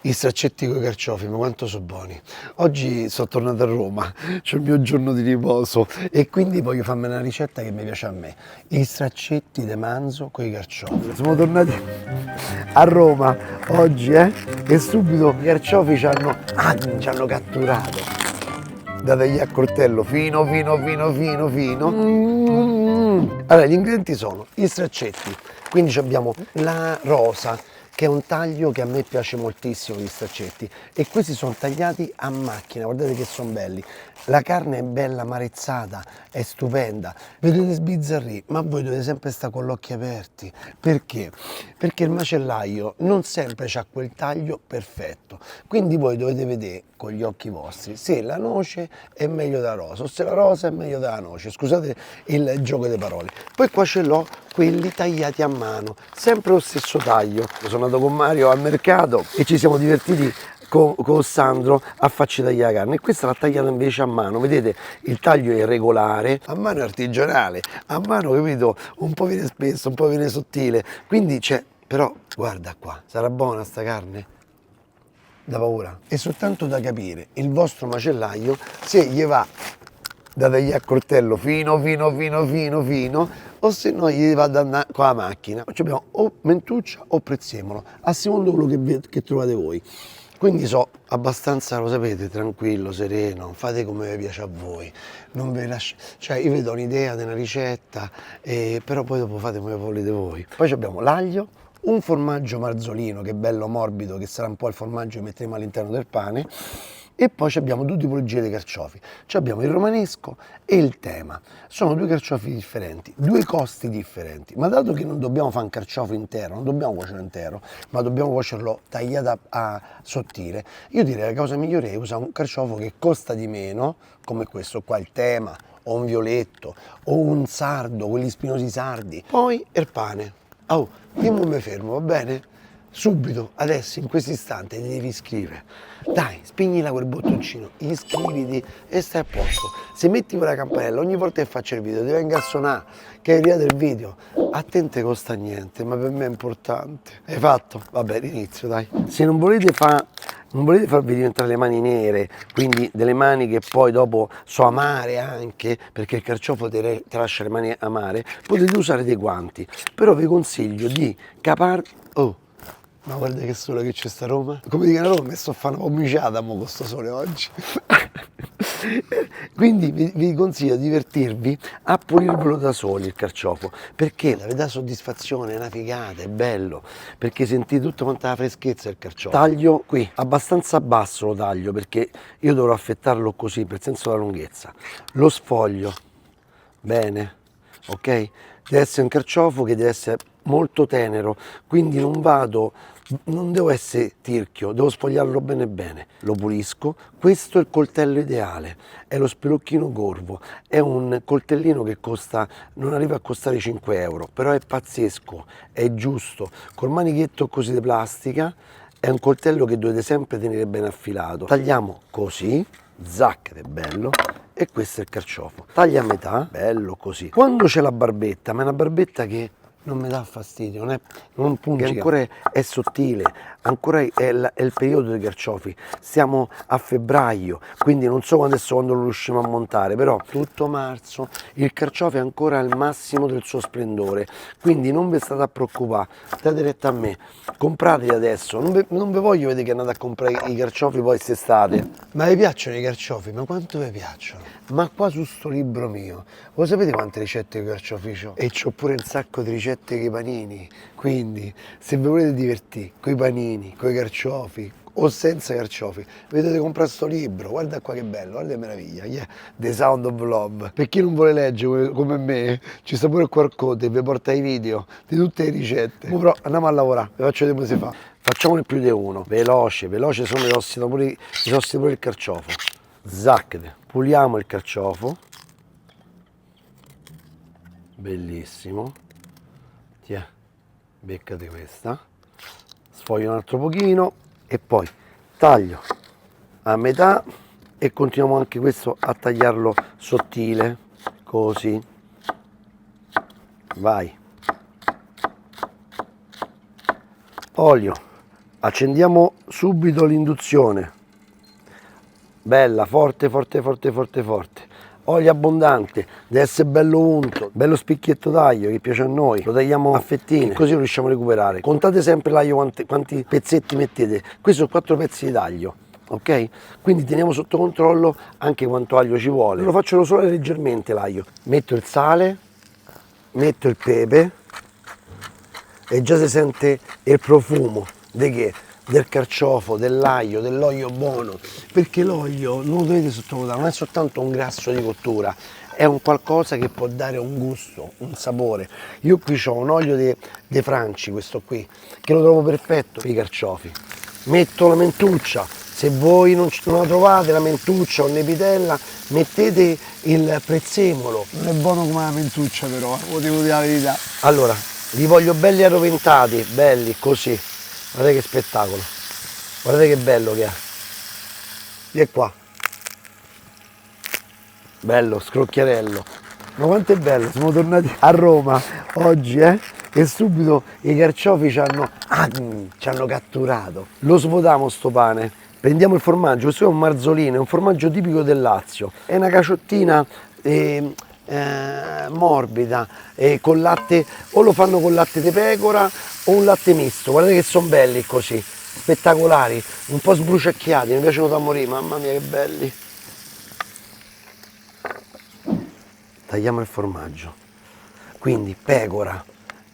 I straccetti con i carciofi, ma quanto sono buoni. Oggi sono tornato a Roma, c'è il mio giorno di riposo e quindi voglio farmi una ricetta che mi piace a me. I straccetti di manzo con i carciofi. Siamo tornati a Roma oggi, e subito i carciofi ci hanno catturato. Da tagliare a coltello fino. Allora, gli ingredienti sono gli straccetti, quindi abbiamo la rosa, che è un taglio che a me piace moltissimo, gli straccetti, e questi sono tagliati a macchina, guardate che sono belli. La carne è bella marezzata, è stupenda, vedete sbizzarrì, ma voi dovete sempre stare con gli occhi aperti. Perché? Perché il macellaio non sempre ha quel taglio perfetto, quindi voi dovete vedere con gli occhi vostri se la noce è meglio della rosa o se la rosa è meglio della noce, scusate il gioco di parole. Poi qua ce l'ho quelli tagliati a mano, sempre lo stesso taglio. Sono andato con Mario al mercato e ci siamo divertiti con Sandro a farci tagliare la carne, e questa l'ha tagliata invece a mano. Vedete, il taglio è regolare, a mano è artigianale, a mano, capito, un po' viene spesso, un po' viene sottile, quindi c'è, però guarda qua, sarà buona sta carne? Da paura. È soltanto da capire il vostro macellaio se gli va da tagliare a coltello fino o se no gli va da andare con la macchina. Ci abbiamo o mentuccia o prezzemolo, a secondo quello che trovate voi. Quindi so abbastanza, lo sapete, tranquillo, sereno, fate come vi piace a voi, non vi lasciate, cioè io vi do un'idea di una ricetta, però poi dopo fate come volete voi. Poi abbiamo l'aglio, un formaggio marzolino che è bello morbido, che sarà un po' il formaggio che metteremo all'interno del pane, e poi abbiamo due tipologie di carciofi. Abbiamo il romanesco e il tema. Sono due carciofi differenti, due costi differenti, ma dato che non dobbiamo fare un carciofo intero, non dobbiamo cuocerlo intero, ma dobbiamo cuocerlo tagliato a sottile, io direi la cosa migliore è usare un carciofo che costa di meno, come questo qua, il tema, o un violetto, o un sardo, quelli spinosi sardi. Poi il pane. Oh, io non mi fermo, va bene? Subito, adesso, in questo istante, ti devi iscrivere. Dai, spignila quel bottoncino, iscriviti e stai a posto. Se metti quella campanella, ogni volta che faccio il video, ti venga a suonare che è arrivato il video. A te non ti costa niente, ma per me è importante. Hai fatto? Vabbè, l'inizio, dai. Se non volete farvi diventare le mani nere, quindi delle mani che poi dopo so amare anche, perché il carciofo ti lascia le mani amare, potete usare dei guanti. Però vi consiglio di Oh, ma guarda che sole che c'è sta Roma. Come dicono a Roma, mi sto a fare una pomiciata mo con sto sole oggi. Quindi vi consiglio di divertirvi a pulirvelo da soli il carciofo, perché vi dà soddisfazione, è una figata, è bello, perché sentite tutta quanta la freschezza del carciofo. Taglio qui, abbastanza basso lo taglio, perché io dovrò affettarlo così, per senso della lunghezza. Lo sfoglio, bene, ok? Deve essere un carciofo che deve essere molto tenero, quindi non devo essere tirchio, devo sfogliarlo bene bene. Lo pulisco. Questo è il coltello ideale, è lo spelocchino corvo, è un coltellino che non arriva a costare 5 euro, però è pazzesco, è giusto, col manichetto così di plastica. È un coltello che dovete sempre tenere ben affilato. Tagliamo così, zac, è bello. E questo è il carciofo. Taglia a metà, bello così. Quando c'è la barbetta, ma è una barbetta che non mi dà fastidio, non pungica, ancora è sottile, ancora è il periodo dei carciofi, siamo a febbraio, quindi non so quando lo riusciamo a montare, però tutto marzo il carciofo è ancora al massimo del suo splendore, quindi non vi state a preoccupare, state retta a me, comprateli adesso, non vi voglio vedere che andate a comprare i carciofi poi quest'estate. Ma vi piacciono i carciofi? Ma quanto vi piacciono? Ma qua su sto libro mio, voi sapete quante ricette di carciofi ho? E c'ho pure un sacco di ricette con i panini, quindi se vi volete divertire con i panini, con i carciofi o senza carciofi, vedete comprare sto libro, guarda qua che bello, guarda che meraviglia, yeah. The Sound of Love. Per chi non vuole leggere come me, ci sta pure il QR code, vi porta i video di tutte le ricette. Però andiamo a lavorare, vi faccio vedere come si fa. Facciamone più di uno, veloce, se no mi ossida pure il carciofo. Zac, puliamo il carciofo, bellissimo. Tiè, beccate questa, sfoglio un altro pochino e poi taglio a metà e continuiamo anche questo a tagliarlo sottile, così, vai, olio Accendiamo subito l'induzione. Bella, forte, forte, forte, forte, forte. Olio abbondante, deve essere bello unto, bello spicchietto d'aglio che piace a noi, lo tagliamo a fettine, così lo riusciamo a recuperare. Contate sempre l'aglio quanti pezzetti mettete, questi sono 4 pezzi d'aglio, ok? Quindi teniamo sotto controllo anche quanto aglio ci vuole. Lo faccio rosolare leggermente l'aglio. Metto il sale, metto il pepe e già si sente il profumo di che? Del carciofo, dell'aglio, dell'olio buono, perché l'olio non lo dovete sottovalutare, non è soltanto un grasso di cottura, è un qualcosa che può dare un gusto, un sapore. Io qui ho un olio di Franci, questo qui, che lo trovo perfetto per i carciofi. Metto la mentuccia, se voi non la trovate la mentuccia o l'epitella, mettete il prezzemolo. Non è buono come la mentuccia però, lo devo dire la verità. Allora, li voglio belli arroventati, belli così. Guardate che spettacolo, guardate che bello che è. Vieni qua. Bello, scrocchiarello. Ma quanto è bello, siamo tornati a Roma oggi, e subito i carciofi ci hanno catturato. Lo svuotiamo sto pane, prendiamo il formaggio, questo è un marzolino, è un formaggio tipico del Lazio, è una caciottina morbida, con latte, o lo fanno con latte di pecora o un latte misto. Guardate che sono belli così, spettacolari, un po' sbruciacchiati, mi piacciono da morire, mamma mia che belli. Tagliamo il formaggio, quindi pecora,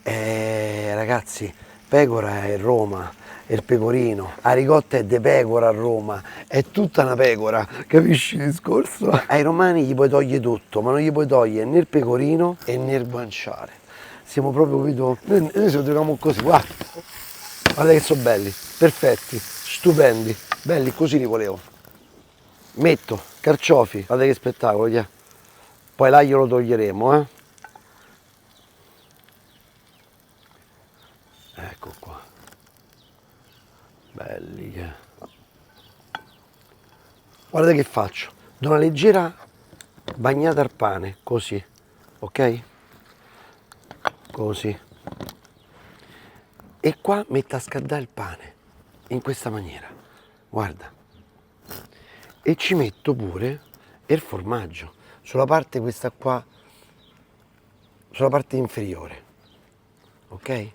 ragazzi, pecora è Roma, è il pecorino, la ricotta è de pecora a Roma, è tutta una pecora, capisci il discorso? Ai romani gli puoi togliere tutto, ma non gli puoi togliere né il pecorino e né il guanciale. Siamo proprio, capito? Noi se lo troviamo così, guarda che sono belli, perfetti, stupendi, belli, così li volevo. Metto carciofi, guarda che spettacolo, yeah. Poi l'aglio lo toglieremo, Ecco qua. Belli che. Guardate che faccio. Do una leggera bagnata al pane, così, ok? Così. E qua metto a scaldare il pane, in questa maniera. Guarda. E ci metto pure il formaggio, sulla parte questa qua, sulla parte inferiore, ok?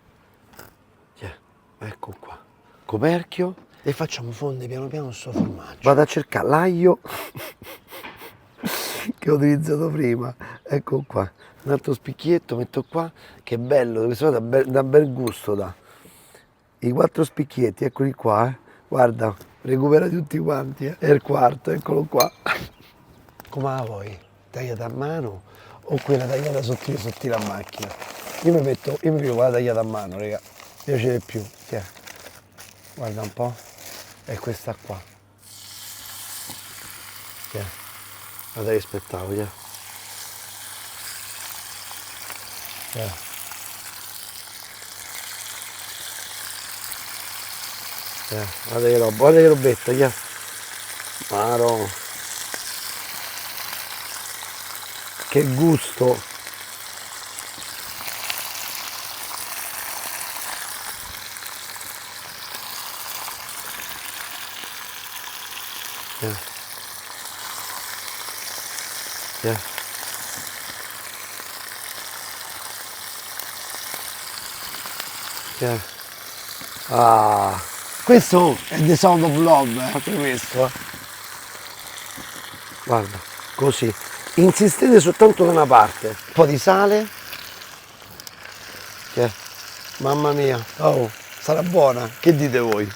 Ecco qua, coperchio e facciamo fondere piano piano sto formaggio. Vado a cercare l'aglio che ho utilizzato prima, ecco qua, un altro spicchietto metto qua, che bello, questo dà bel gusto, dà. I 4 spicchietti, eccoli qua, guarda, recuperati tutti quanti, è il quarto, eccolo qua. Come la vuoi? Tagliata a mano o quella tagliata sottile sottile a macchina? Io mi piglio quella tagliata a mano, raga, mi piace di più. Tiè. Guarda un po', è questa qua. Tiè. Guarda che spettacolo, tiè. Tiè. Guarda che robetta, tiè. Maro. Che gusto! Ah, questo è The Sound of Love, questo. Guarda, così. Insistete soltanto da una parte. Un po' di sale. Mamma mia. Oh, sarà buona. Che dite voi?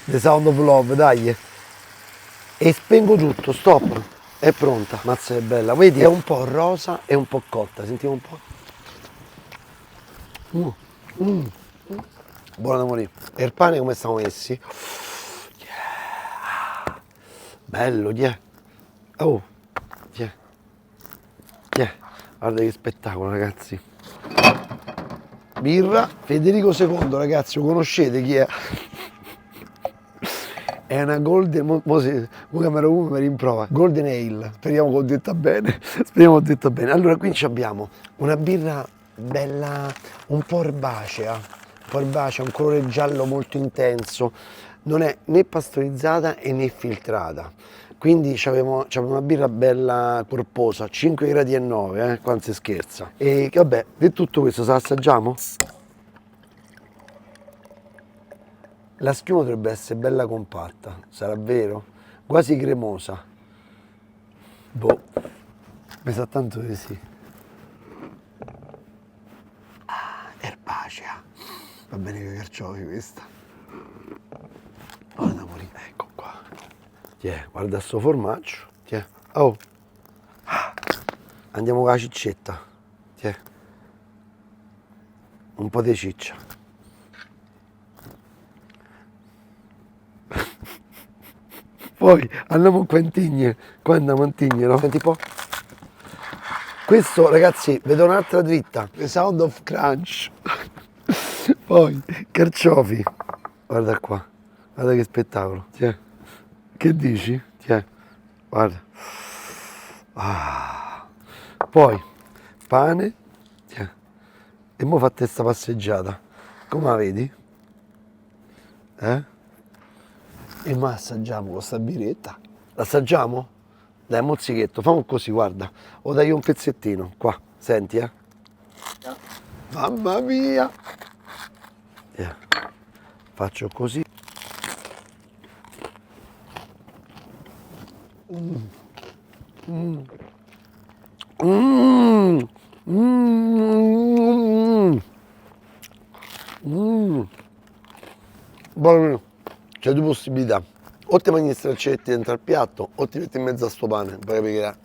The Sound of Love, dai. E spengo tutto, stop. È pronta. Mazza è bella. Vedi, è un po' rosa e un po' cotta. Sentiamo un po'. Buona da morire. E il pane come stiamo messi? Yeah. Bello, Oh, guarda che spettacolo, ragazzi. Birra Federico II, ragazzi, lo conoscete chi è? È una Golden, mo camera 1 mi rimprovera, Golden Ale, speriamo che ho detta bene, Allora qui abbiamo una birra bella, un po' erbacea, Herbacea, un colore giallo molto intenso, non è né pastorizzata e né filtrata. Quindi c'aveva una birra bella corposa, 5 gradi e 9, quando si scherza. E vabbè, di tutto questo, se la assaggiamo? La schiuma dovrebbe essere bella compatta, sarà vero? Quasi cremosa. Boh, mi sa tanto di sì. Erbacea. Va bene che carciofi questa. Guarda pure, ecco qua. Tiè, guarda sto formaggio. Tiè. Oh. Andiamo con la ciccetta. Tiè. Un po' di ciccia. Poi andiamo qua in Tigne. Qua andiamo in Tigne, no? Senti un po'. Questo, ragazzi, vedo un'altra dritta. The Sound of Crunch. Poi, carciofi. Guarda qua. Guarda che spettacolo. Tiè. Che dici? Tiè. Guarda. Ah. Poi, pane. Tiè. E mo fate sta passeggiata. Come la vedi? E mo assaggiamo questa biretta. L'assaggiamo? Dai, mozzichetto, famo così, guarda. O dai un pezzettino, qua, senti, Mamma mia! Faccio così. Buono, c'è due possibilità. O ti mangi i straccetti dentro al piatto o ti metti in mezzo a sto pane, poi capire.